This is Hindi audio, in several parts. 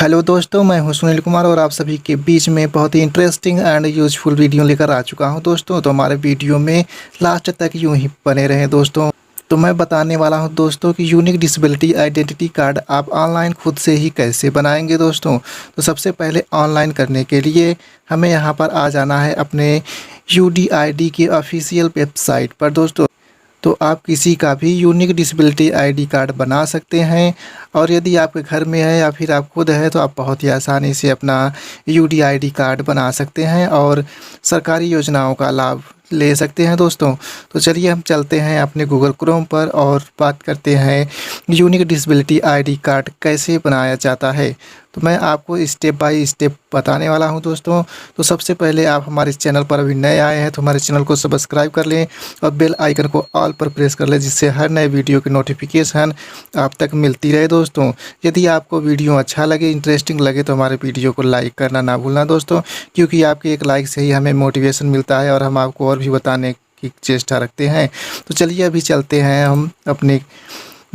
हेलो दोस्तों, मैं हूं सुनील कुमार और आप सभी के बीच में बहुत ही इंटरेस्टिंग एंड यूजफुल वीडियो लेकर आ चुका हूं दोस्तों। तो हमारे वीडियो में लास्ट तक यूं ही बने रहें दोस्तों। तो मैं बताने वाला हूं दोस्तों कि यूनिक डिसेबिलिटी आइडेंटिटी कार्ड आप ऑनलाइन खुद से ही कैसे बनाएंगे दोस्तों। तो सबसे पहले ऑनलाइन करने के लिए हमें यहाँ पर आ जाना है अपने UDID के ऑफिशियल वेबसाइट पर दोस्तों। तो आप किसी का भी यूनिक डिसेबिलिटी आईडी कार्ड बना सकते हैं और यदि आपके घर में है या फिर आप खुद है तो आप बहुत ही आसानी से अपना UDID कार्ड बना सकते हैं और सरकारी योजनाओं का लाभ ले सकते हैं दोस्तों। तो चलिए हम चलते हैं अपने गूगल क्रोम पर और बात करते हैं यूनिक डिसेबिलिटी आईडी कार्ड कैसे बनाया जाता है। तो मैं आपको स्टेप बाय स्टेप बताने वाला हूं दोस्तों। तो सबसे पहले आप हमारे चैनल पर अभी नए आए हैं तो हमारे चैनल को सब्सक्राइब कर लें और बेल आइकन को ऑल पर प्रेस कर लें, जिससे हर नए वीडियो की नोटिफिकेशन आप तक मिलती रहे दोस्तों। यदि आपको वीडियो अच्छा लगे, इंटरेस्टिंग लगे तो हमारे वीडियो को लाइक करना ना भूलना दोस्तों, क्योंकि आपके एक लाइक से ही हमें मोटिवेशन मिलता है और हम आपको और भी बताने की चेष्टा रखते हैं। तो चलिए अभी चलते हैं हम अपने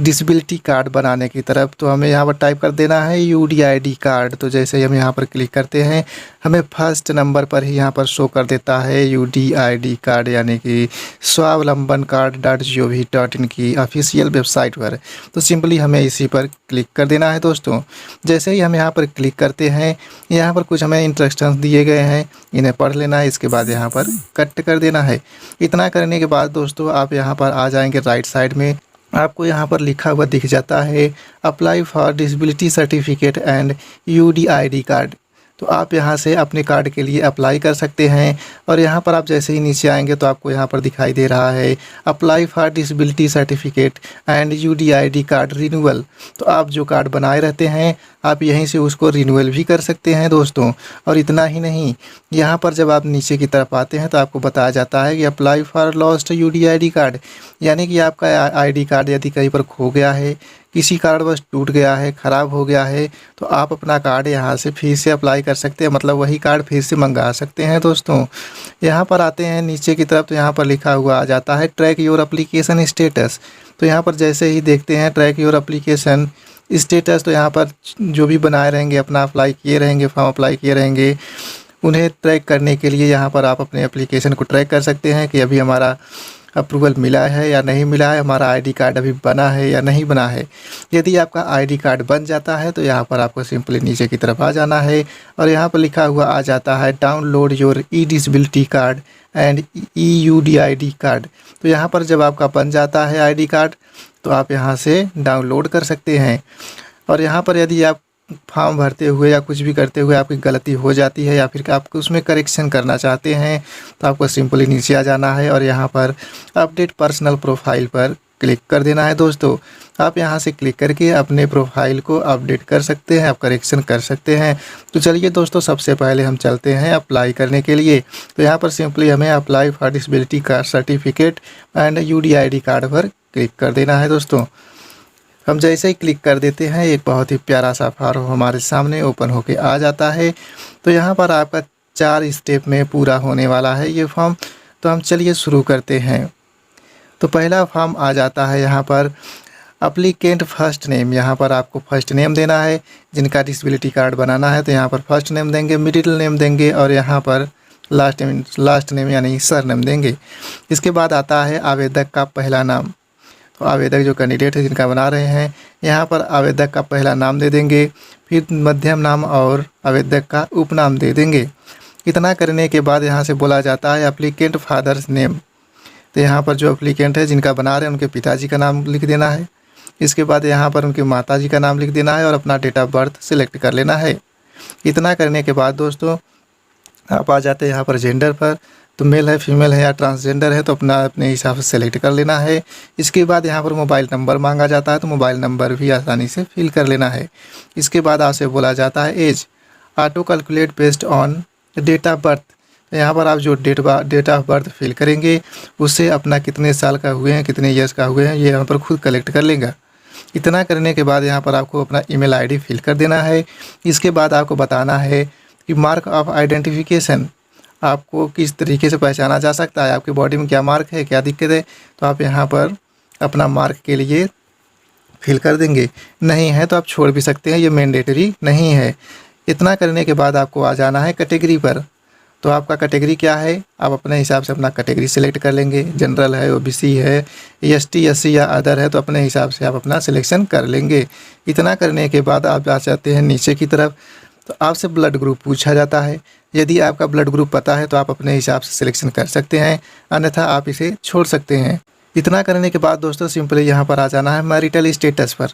डिसेबिलिटी कार्ड बनाने की तरफ। तो हमें यहाँ पर टाइप कर देना है UDID कार्ड। तो जैसे ही हम यहाँ पर क्लिक करते हैं हमें फर्स्ट नंबर पर ही यहाँ पर शो कर देता है UDID कार्ड, यानी कि स्वावलंबन कार्ड.gov.in की ऑफिशियल वेबसाइट पर। तो सिंपली हमें इसी पर क्लिक कर देना है दोस्तों। जैसे ही हम यहाँ पर क्लिक करते हैं यहाँ पर कुछ हमें इंस्ट्रक्शंस दिए गए हैं, इन्हें पढ़ लेना है। इसके बाद यहाँ पर कट कर देना है। इतना करने के बाद दोस्तों आप यहाँ पर आ जाएंगे राइट साइड में, आपको यहाँ पर लिखा हुआ दिख जाता है apply for disability certificate and UDID card. तो आप यहाँ से अपने कार्ड के लिए अप्लाई कर सकते हैं और यहाँ पर आप जैसे ही नीचे आएंगे तो आपको यहाँ पर दिखाई दे रहा है apply for disability certificate and UDID card renewal. तो आप जो कार्ड बनाए रहते हैं आप यहीं से उसको रिन्यूअल भी कर सकते हैं दोस्तों। और इतना ही नहीं, यहाँ पर जब आप नीचे की तरफ आते हैं तो आपको बताया जाता है कि apply for lost UDID card, यानी कि आपका ID कार्ड यदि कहीं पर खो गया है, किसी कारणवश टूट गया है, ख़राब हो गया है, तो आप अपना कार्ड यहाँ से फिर से अप्लाई कर सकते हैं, मतलब वही कार्ड फिर से मंगा सकते हैं दोस्तों। यहाँ पर आते हैं नीचे की तरफ तो यहाँ पर लिखा हुआ आ जाता है ट्रैक योर एप्लीकेशन स्टेटस। तो यहाँ पर जैसे ही देखते हैं ट्रैक योर एप्लीकेशन स्टेटस, तो यहाँ पर जो भी बनाए रहेंगे, अपना अप्लाई किए रहेंगे, फॉर्म अप्लाई किए रहेंगे, उन्हें ट्रैक करने के लिए यहाँ पर आप अपने एप्लीकेशन को ट्रैक कर सकते हैं कि अभी हमारा अप्रूवल मिला है या नहीं मिला है, हमारा ID कार्ड अभी बना है या नहीं बना है। यदि आपका ID कार्ड बन जाता है तो यहाँ पर आपको सिंपली नीचे की तरफ आ जाना है और यहाँ पर लिखा हुआ आ जाता है download your disability card and UDID card. तो यहाँ पर जब आपका बन जाता है ID कार्ड तो आप यहाँ से डाउनलोड कर सकते हैं। और यहाँ पर यदि आप फॉर्म भरते हुए या कुछ भी करते हुए आपकी गलती हो जाती है या फिर आप उसमें करेक्शन करना चाहते हैं तो आपको सिंपली नीचे आ जाना है और यहाँ पर अपडेट पर्सनल प्रोफाइल पर क्लिक कर देना है दोस्तों। आप यहाँ से क्लिक करके अपने प्रोफाइल को अपडेट कर सकते हैं, आप करेक्शन कर सकते हैं। तो चलिए दोस्तों, सबसे पहले हम चलते हैं अप्लाई करने के लिए। तो यहाँ पर सिंपली हमें apply for disability card certificate and UDID card पर क्लिक कर देना है दोस्तों। हम जैसे ही क्लिक कर देते हैं एक बहुत ही प्यारा सा फॉर्म हमारे सामने ओपन होके आ जाता है। तो यहाँ पर आपका 4 स्टेप में पूरा होने वाला है ये फॉर्म। तो हम चलिए शुरू करते हैं। तो पहला फॉर्म आ जाता है यहाँ पर अप्लीकेंट फर्स्ट नेम। यहाँ पर आपको फर्स्ट नेम देना है, जिनका कार्ड बनाना है तो यहाँ पर फर्स्ट नेम देंगे, मिडिल नेम देंगे और यहाँ पर लास्ट नेम यानी सर नेम देंगे। इसके बाद आता है आवेदक का पहला नाम। तो आवेदक जो कैंडिडेट है जिनका बना रहे हैं यहाँ पर आवेदक का पहला नाम दे देंगे, फिर मध्यम नाम और आवेदक का उपनाम दे देंगे। इतना करने के बाद यहाँ से बोला जाता है एप्लीकेंट फादर्स नेम। तो यहाँ पर जो एप्लीकेंट है जिनका बना रहे हैं उनके पिताजी का नाम लिख देना है। इसके बाद यहाँ पर उनकी माताजी का नाम लिख देना है और अपना डेट ऑफ बर्थ सिलेक्ट कर लेना है। इतना करने के बाद दोस्तों आप आ जाते हैं यहाँ पर जेंडर पर। तो मेल है, फीमेल है या ट्रांसजेंडर है तो अपने हिसाब से सेलेक्ट कर लेना है। इसके बाद यहाँ पर मोबाइल नंबर मांगा जाता है तो मोबाइल नंबर भी आसानी से फिल कर लेना है। इसके बाद आपसे बोला जाता है age, auto calculate based on date of birth. तो यहाँ पर आप जो डेट ऑफ बर्थ फिल करेंगे उससे अपना कितने साल का हुए हैं, कितने ईयर्स का हुए हैं, ये यहाँ पर खुद कलेक्ट कर लेगा। इतना करने के बाद यहाँ पर आपको अपना ईमेल ID फिल कर देना है। इसके बाद आपको बताना है कि मार्क ऑफ आइडेंटिफिकेशन, आपको किस तरीके से पहचाना जा सकता है, आपकी बॉडी में क्या मार्क है, क्या दिक्कत है। तो आप यहाँ पर अपना मार्क के लिए फिल कर देंगे। नहीं है तो आप छोड़ भी सकते हैं, ये मैंडेटरी नहीं है। इतना करने के बाद आपको आ जाना है कैटेगरी पर। तो आपका कैटेगरी क्या है, आप अपने हिसाब से अपना कैटेगरी सिलेक्ट कर लेंगे। जनरल है, ओबीसी है, एसटी एससी या अदर है, तो अपने हिसाब से आप अपना सिलेक्शन कर लेंगे। इतना करने के बाद आप आ जाते हैं नीचे की तरफ, तो आपसे ब्लड ग्रुप पूछा जाता है। यदि आपका ब्लड ग्रुप पता है तो आप अपने हिसाब से सिलेक्शन कर सकते हैं, अन्यथा आप इसे छोड़ सकते हैं। इतना करने के बाद दोस्तों सिंपली यहाँ पर आ जाना है मैरिटल स्टेटस पर।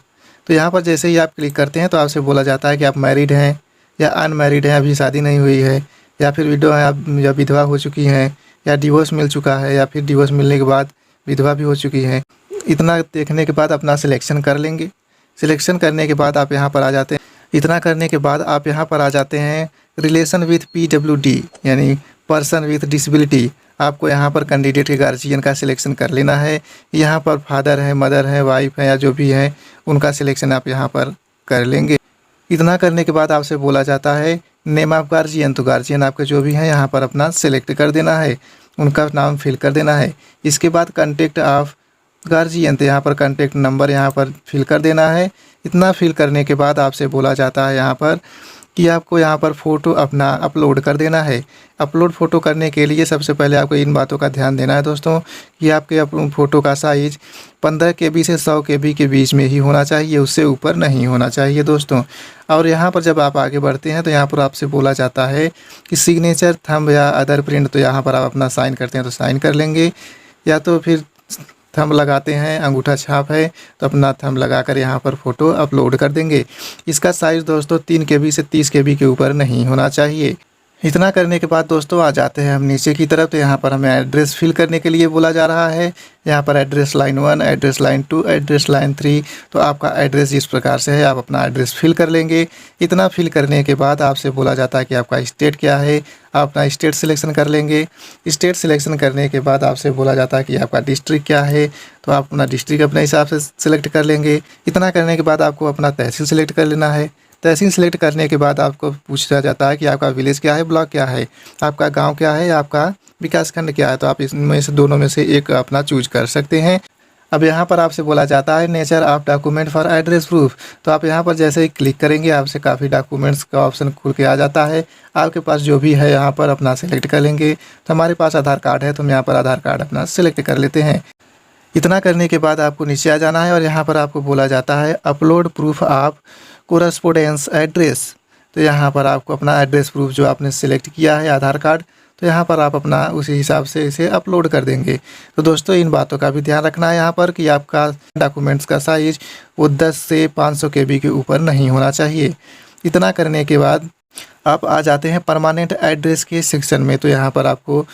तो यहाँ पर जैसे ही आप क्लिक करते हैं तो आपसे बोला जाता है कि आप मैरिड हैं या अनमैरिड हैं, अभी शादी नहीं हुई है, या फिर विडो हैं आप, या विधवा हो चुकी हैं, या डिवोर्स मिल चुका है, या फिर डिवोर्स मिलने के बाद विधवा भी हो चुकी हैं। इतना देखने के बाद अपना सिलेक्शन कर लेंगे। सिलेक्शन करने के बाद आप यहाँ पर आ जाते हैं। इतना करने के बाद आप यहाँ पर आ जाते हैं रिलेशन विथ PWD यानी पर्सन विथ डिसेबिलिटी। आपको यहाँ पर कैंडिडेट के गार्जियन का सिलेक्शन कर लेना है। यहाँ पर फादर है, मदर है, वाइफ है, या जो भी है उनका सिलेक्शन आप यहाँ पर कर लेंगे। इतना करने के बाद आपसे बोला जाता है नेम ऑफ गार्जियन। तो गार्जियन आपके जो भी हैं यहाँ पर अपना सिलेक्ट कर देना है, उनका नाम फिल कर देना है। इसके बाद कॉन्टेक्ट ऑफ गार्जियन, तो यहाँ पर कॉन्टेक्ट नंबर यहाँ पर फिल कर देना है। इतना फिल करने के बाद आपसे बोला जाता है यहाँ पर कि आपको यहाँ पर फ़ोटो अपना अपलोड कर देना है। अपलोड फ़ोटो करने के लिए सबसे पहले आपको इन बातों का ध्यान देना है दोस्तों कि आपके फ़ोटो का साइज़ 15 KB से 100 KB के बीच में ही होना चाहिए, उससे ऊपर नहीं होना चाहिए दोस्तों। और यहाँ पर जब आप आगे बढ़ते हैं तो यहाँ पर आपसे बोला जाता है कि सिग्नेचर, थंब या अदर प्रिंट, तो यहाँ पर आप अपना साइन करते हैं तो साइन कर लेंगे, या तो फिर थंब लगाते हैं, अंगूठा छाप है तो अपना थंब लगाकर यहाँ पर फ़ोटो अपलोड कर देंगे। इसका साइज़ दोस्तों 3 KB से 30 KB के ऊपर नहीं होना चाहिए। इतना करने के बाद दोस्तों आ जाते हैं हम नीचे की तरफ। तो यहाँ पर हमें एड्रेस फिल करने के लिए बोला जा रहा है। यहाँ पर address line 1, address line 2, address line 3। तो आपका एड्रेस इस प्रकार से है, आप अपना एड्रेस फिल कर लेंगे। इतना फिल करने के बाद आपसे बोला जाता है कि आपका स्टेट क्या है, आप अपना स्टेट सिलेक्शन कर लेंगे। स्टेट सिलेक्शन करने के बाद आपसे बोला जाता है कि आपका डिस्ट्रिक्ट क्या है, तो आप अपना डिस्ट्रिक्ट अपने हिसाब से सिलेक्ट कर लेंगे। इतना करने के बाद आपको अपना तहसील सिलेक्ट कर लेना है। तहसील सेलेक्ट करने के बाद आपको पूछा जाता है कि आपका विलेज क्या है, ब्लॉक क्या है, आपका गांव क्या है, आपका विकास खंड क्या है। तो आप इसमें से दोनों में से एक अपना चूज कर सकते हैं। अब यहाँ पर आपसे बोला जाता है nature of document for address proof. तो आप यहाँ पर जैसे ही क्लिक करेंगे आपसे काफ़ी डॉक्यूमेंट्स का ऑप्शन खुल के आ जाता है। आपके पास जो भी है यहाँ पर अपना सेलेक्ट कर लेंगे। तो हमारे पास आधार कार्ड है तो हम यहाँ पर आधार कार्ड अपना सेलेक्ट कर लेते हैं। इतना करने के बाद आपको नीचे आ जाना है और यहाँ पर आपको बोला जाता है upload proof of correspondence address. तो यहाँ पर आपको अपना एड्रेस प्रूफ जो आपने सेलेक्ट किया है आधार कार्ड, तो यहाँ पर आप अपना उसी हिसाब से इसे अपलोड कर देंगे। तो दोस्तों इन बातों का भी ध्यान रखना है यहाँ पर कि आपका डॉक्यूमेंट्स का साइज़ वो 10 से 500 KB के ऊपर नहीं होना चाहिए। इतना करने के बाद आप आ जाते हैं परमानेंट एड्रेस के सेक्शन में। तो यहाँ पर आपको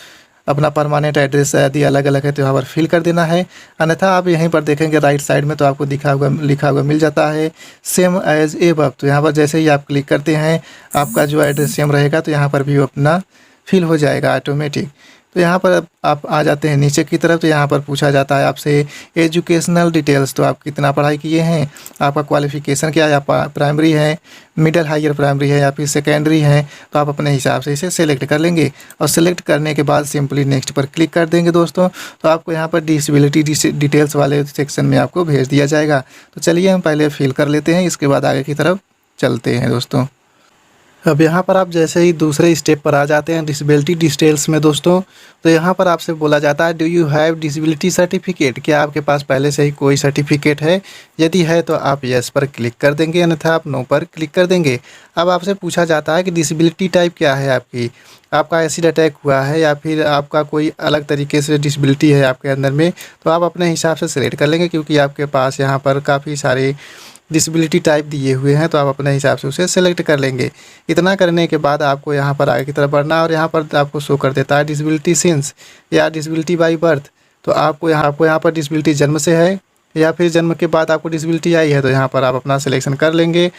अपना परमानेंट एड्रेस यदि अलग अलग है तो यहाँ पर फिल कर देना है, अन्यथा आप यहीं पर देखेंगे राइट साइड में तो आपको लिखा हुआ मिल जाता है सेम एज एबव। तो यहाँ पर जैसे ही आप क्लिक करते हैं आपका जो एड्रेस सेम रहेगा तो यहाँ पर भी अपना फिल हो जाएगा ऑटोमेटिक। तो यहाँ पर आप आ जाते हैं नीचे की तरफ। तो यहाँ पर पूछा जाता है आपसे एजुकेशनल डिटेल्स। तो आप कितना पढ़ाई किए हैं, आपका क्वालिफ़िकेशन क्या है, आप प्राइमरी है, मिडिल हायर प्राइमरी है या फिर सेकेंडरी है। तो आप अपने हिसाब से इसे सेलेक्ट कर लेंगे और सेलेक्ट करने के बाद सिंपली नेक्स्ट पर क्लिक कर देंगे दोस्तों। तो आपको यहाँ पर डिसेबिलिटी डिटेल्स वाले सेक्शन में आपको भेज दिया जाएगा। तो चलिए हम पहले फिल कर लेते हैं, इसके बाद आगे की तरफ चलते हैं दोस्तों। अब यहाँ पर आप जैसे ही दूसरे स्टेप पर आ जाते हैं डिसेबिलिटी डिटेल्स में दोस्तों, तो यहाँ पर आपसे बोला जाता है do you have disability certificate. क्या आपके पास पहले से ही कोई सर्टिफिकेट है, यदि है तो आप यस पर क्लिक कर देंगे, अन्यथा आप नो पर क्लिक कर देंगे। अब आपसे पूछा जाता है कि डिसेबिलिटी टाइप क्या है आपकी, आपका एसिड अटैक हुआ है या फिर आपका कोई अलग तरीके से डिसेबिलिटी है आपके अंदर में। तो आप अपने हिसाब से सिलेक्ट कर लेंगे क्योंकि आपके पास यहाँ पर काफ़ी सारे डिसेबिलिटी टाइप दिए हुए हैं, तो आप अपने हिसाब से उसे सेलेक्ट कर लेंगे। इतना करने के बाद आपको यहाँ पर आगे की तरफ बढ़ना और यहाँ पर आपको शो कर देता है डिसेबिलिटी सिंस या डिसेबिलिटी बाय बर्थ। तो आपको यहाँ पर डिसेबिलिटी जन्म से है या फिर जन्म के बाद आपको डिसेबिलिटी आई है, तो यहाँ पर आप अपना सिलेक्शन कर लेंगे।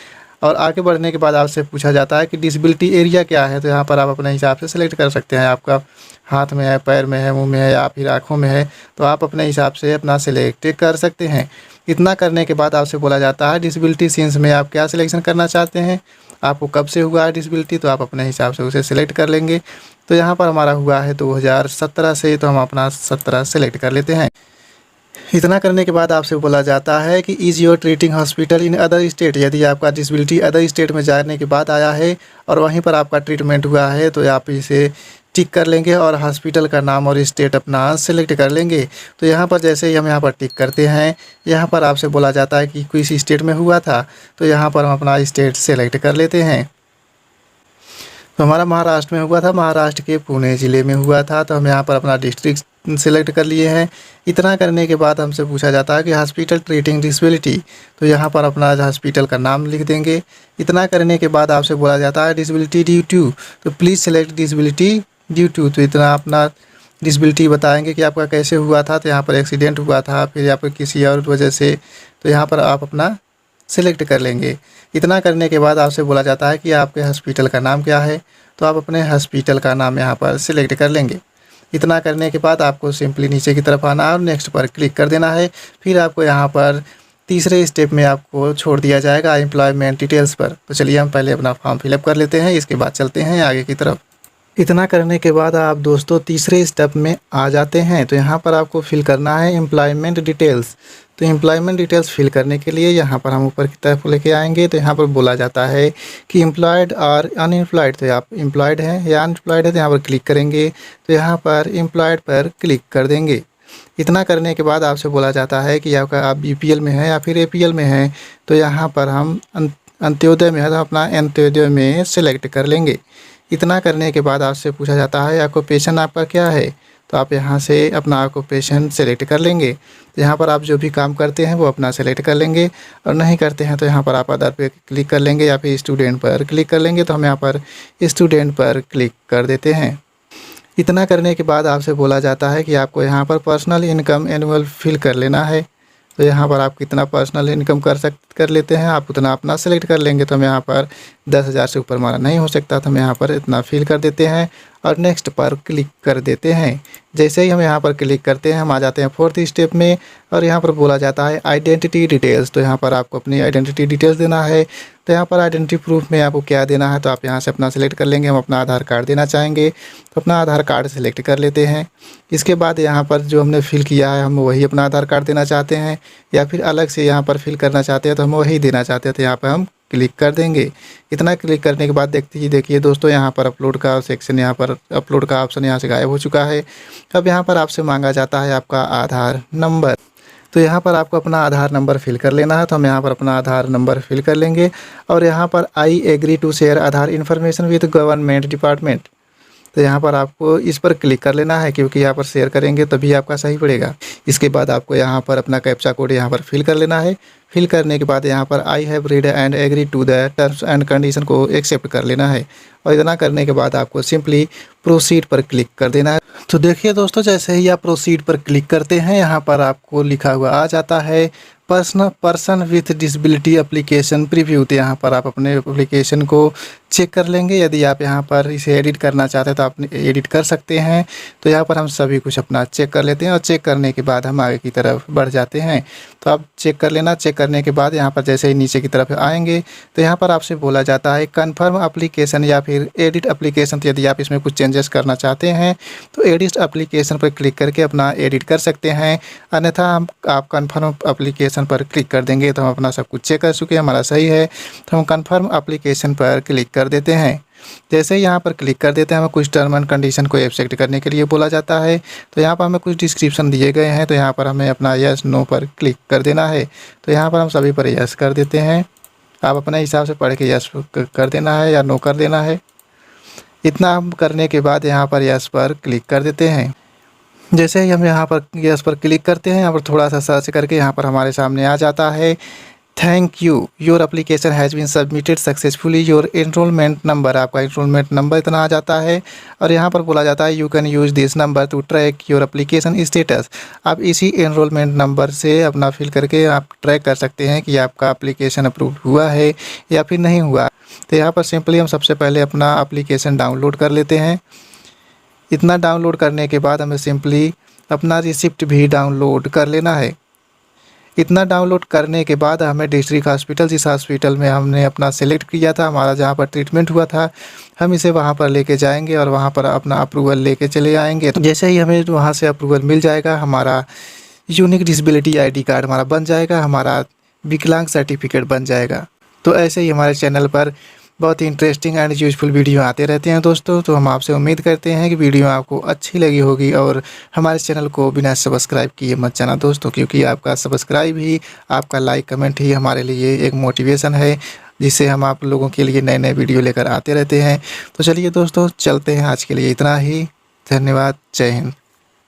और आगे बढ़ने के बाद आपसे पूछा जाता है कि डिसेबिलिटी एरिया क्या है। तो यहाँ पर आप अपने हिसाब से सेलेक्ट कर सकते हैं, आपका हाथ में है, पैर में है, मुंह में है या फिर आँखों में है, तो आप अपने हिसाब से अपना सिलेक्ट कर सकते हैं। इतना करने के बाद आपसे बोला जाता है डिसेबिलिटी सिंस में आप क्या सिलेक्शन करना चाहते हैं, आपको कब से हुआ है डिसेबिलिटी, तो आप अपने हिसाब से उसे सिलेक्ट कर लेंगे। तो यहाँ पर हमारा हुआ है 2017 से, तो हम अपना 17 सेलेक्ट कर लेते हैं। इतना करने के बाद आपसे बोला जाता है कि is your treating hospital in other state. यदि आपका डिसेबिलिटी अदर स्टेट में जाने के बाद आया है और वहीं पर आपका ट्रीटमेंट हुआ है तो आप इसे टिक कर लेंगे और हॉस्पिटल का नाम और स्टेट अपना सेलेक्ट कर लेंगे। तो यहाँ पर जैसे ही हम यहाँ पर टिक करते हैं, यहाँ पर आपसे बोला जाता है कि किस स्टेट में हुआ था, तो यहाँ पर हम अपना स्टेट सेलेक्ट कर लेते हैं। तो हमारा महाराष्ट्र में हुआ था, महाराष्ट्र के पुणे ज़िले में हुआ था, तो हम यहाँ पर अपना डिस्ट्रिक्ट सेलेक्ट कर लिए हैं। इतना करने के बाद हमसे पूछा जाता है कि हॉस्पिटल ट्रीटिंग डिसेबिलिटी, तो यहाँ पर अपना हॉस्पिटल का नाम लिख देंगे। इतना करने के बाद आपसे बोला जाता है डिसेबिलिटी ड्यू टू, तो please select disability due to. तो इतना अपना डिसेबिलिटी बताएंगे कि आपका कैसे हुआ था, तो यहाँ पर एक्सीडेंट हुआ था, फिर यहाँ पर किसी और वजह से, तो यहाँ पर आप अपना सेलेक्ट कर लेंगे। इतना करने के बाद आपसे बोला जाता है कि आपके हॉस्पिटल का नाम क्या है, तो आप अपने हॉस्पिटल का नाम यहाँ पर सिलेक्ट कर लेंगे। इतना करने के बाद आपको सिंपली नीचे की तरफ आना है और नेक्स्ट पर क्लिक कर देना है। फिर आपको यहाँ पर तीसरे स्टेप में आपको छोड़ दिया जाएगा एम्प्लॉयमेंट डिटेल्स पर। तो चलिए हम पहले अपना फॉर्म फिलअप कर लेते हैं, इसके बाद चलते हैं आगे की तरफ। इतना करने के बाद आप दोस्तों तीसरे स्टेप में आ जाते हैं। तो यहाँ पर आपको फिल करना है एम्प्लॉयमेंट डिटेल्स। तो एम्प्लॉयमेंट डिटेल्स फिल करने के लिए यहाँ पर हम ऊपर की तरफ लेके आएंगे। तो यहाँ पर बोला जाता है कि एम्प्लॉयड और अनएम्प्लॉयड, तो आप एम्प्लॉयड हैं या अनएम्प्लॉयड है, तो यहाँ पर क्लिक करेंगे। तो यहाँ पर एम्प्लॉयड पर क्लिक कर देंगे। इतना करने के बाद आपसे बोला जाता है कि आपका आप बीपीएल में है या फिर एपीएल में है, तो यहाँ पर हम अंत्योदय में है, तो अपना अंत्योदय में सेलेक्ट कर लेंगे। इतना करने के बाद आपसे पूछा जाता है ऑक्यूपेशन आपका क्या है, तो आप यहाँ से अपना ऑक्यूपेशन सेलेक्ट कर लेंगे। तो यहाँ पर आप जो भी काम करते हैं वो अपना सेलेक्ट कर लेंगे, और नहीं करते हैं तो यहाँ पर आप अदर पे क्लिक कर लेंगे या फिर स्टूडेंट पर क्लिक कर लेंगे। तो हम यहाँ पर स्टूडेंट पर क्लिक कर देते हैं। इतना करने के बाद आपसे बोला जाता है कि आपको यहाँ पर पर्सनल इनकम एनुअल फिल कर लेना है। तो यहाँ पर आप कितना पर्सनल इनकम कर लेते हैं, आप उतना अपना सेलेक्ट कर लेंगे। तो हम यहाँ पर 10,000 से ऊपर हमारा नहीं हो सकता, तो हम यहाँ पर इतना फिल कर देते हैं और नेक्स्ट पर क्लिक कर देते हैं। जैसे ही हम यहाँ पर क्लिक करते हैं हम आ जाते हैं फोर्थ स्टेप में, और यहाँ पर बोला जाता है आइडेंटिटी डिटेल्स। तो यहाँ पर आपको अपनी आइडेंटिटी डिटेल्स देना है। तो यहाँ पर आइडेंटिटी प्रूफ में आपको क्या देना है, तो आप यहाँ से अपना सेलेक्ट कर लेंगे। हम अपना आधार कार्ड देना चाहेंगे तो अपना आधार कार्ड सेलेक्ट कर लेते हैं। इसके बाद यहाँ पर जो हमने फिल किया है हम वही अपना आधार कार्ड देना चाहते हैं, या फिर अलग से यहाँ पर फिल करना चाहते हैं तो हम वही देना चाहते हैं, तो यहाँ पर हम क्लिक कर देंगे। इतना क्लिक करने के बाद देखिए दोस्तों, यहाँ पर अपलोड का सेक्शन, यहाँ पर अपलोड का ऑप्शन यहाँ से गायब हो चुका है। अब यहाँ पर आपसे मांगा जाता है आपका आधार नंबर। तो यहाँ पर आपको अपना आधार नंबर फिल कर लेना है। तो हम यहाँ पर अपना आधार नंबर फिल कर लेंगे, और यहाँ पर I agree to share Aadhaar information with government department. तो यहाँ पर आपको इस पर क्लिक कर लेना है, क्योंकि यहाँ पर शेयर करेंगे तभी आपका सही पड़ेगा। इसके बाद आपको यहाँ पर अपना कैप्चा कोड यहाँ पर फिल कर लेना है। फिल करने के बाद यहाँ पर I have read and agree to the terms and condition को एक्सेप्ट कर लेना है, और इतना करने के बाद आपको सिंपली प्रोसीड पर क्लिक कर देना है। तो देखिए दोस्तों, जैसे ही आप प्रोसीड पर क्लिक करते हैं यहाँ पर आपको लिखा हुआ आ जाता है person with disability application preview. तो यहाँ पर आप अपने एप्लीकेशन को चेक कर लेंगे। यदि आप यहाँ पर इसे एडिट करना चाहते हैं तो आप एडिट कर सकते हैं। तो यहाँ पर हम सभी कुछ अपना चेक कर लेते हैं, और चेक करने के बाद हम आगे की तरफ बढ़ जाते हैं। तो आप चेक कर लेना। चेक करने के बाद यहाँ पर जैसे ही नीचे की तरफ आएंगे तो यहाँ पर आपसे बोला जाता है कन्फर्म एप्लीकेशन या फिर एडिट एप्लीकेशन। तो यदि आप इसमें कुछ चेंजेस करना चाहते हैं तो एडिट एप्लीकेशन पर क्लिक करके अपना एडिट कर सकते हैं, अन्यथा आप कन्फर्म एप्लीकेशन पर क्लिक कर देंगे। तो हम अपना सब कुछ चेक कर चुके हैं, हमारा सही है, तो हम कन्फर्म एप्लीकेशन पर क्लिक कर देते हैं। जैसे ही यहाँ पर क्लिक कर देते हैं हमें कुछ टर्म एंड कंडीशन को एक्सेप्ट करने के लिए बोला जाता है। तो यहाँ पर हमें कुछ डिस्क्रिप्शन दिए गए हैं, तो यहाँ पर हमें अपना यस नो पर क्लिक कर देना है। तो यहाँ पर हम सभी पर यस कर देते हैं। आप अपने हिसाब से पढ़ के यस कर देना है या नो कर देना है। इतना करने के बाद यहाँ पर यस पर क्लिक कर देते हैं। जैसे ही हम यहाँ पर यस पर क्लिक करते हैं, यहाँ पर थोड़ा सा सर्च करके यहाँ पर हमारे सामने आ जाता है thank you your application has been submitted successfully your enrolment number. आपका एनरोलमेंट नंबर इतना आ जाता है, और यहाँ पर बोला जाता है you can use this number two track your application status. आप इसी एनरोलमेंट नंबर से अपना फिल करके आप ट्रैक कर सकते हैं कि आपका एप्लीकेशन अप्रूव हुआ है या फिर नहीं हुआ। तो यहाँ पर सिंपली हम सबसे पहले अपना एप्लीकेशन डाउनलोड कर लेते हैं। इतना डाउनलोड करने के बाद हमें सिंपली अपना रिसिप्ट भी डाउनलोड कर लेना है। इतना डाउनलोड करने के बाद हमें डिस्ट्रिक्ट हॉस्पिटल, जिस हॉस्पिटल में हमने अपना सेलेक्ट किया था, हमारा जहाँ पर ट्रीटमेंट हुआ था, हम इसे वहाँ पर लेके जाएंगे और वहाँ पर अपना अप्रूवल लेके चले आएंगे। तो जैसे ही हमें वहाँ से अप्रूवल मिल जाएगा, हमारा यूनिक डिसेबिलिटी आईडी कार्ड हमारा बन जाएगा, हमारा विकलांग सर्टिफिकेट बन जाएगा। तो ऐसे ही हमारे चैनल पर बहुत ही इंटरेस्टिंग एंड यूज़फुल वीडियो आते रहते हैं दोस्तों। तो हम आपसे उम्मीद करते हैं कि वीडियो आपको अच्छी लगी होगी और हमारे चैनल को बिना सब्सक्राइब किए मत जाना दोस्तों, क्योंकि आपका सब्सक्राइब ही, आपका लाइक कमेंट ही हमारे लिए एक मोटिवेशन है, जिससे हम आप लोगों के लिए नए नए वीडियो लेकर आते रहते हैं। तो चलिए दोस्तों, चलते हैं। आज के लिए इतना ही। धन्यवाद। जय हिंद।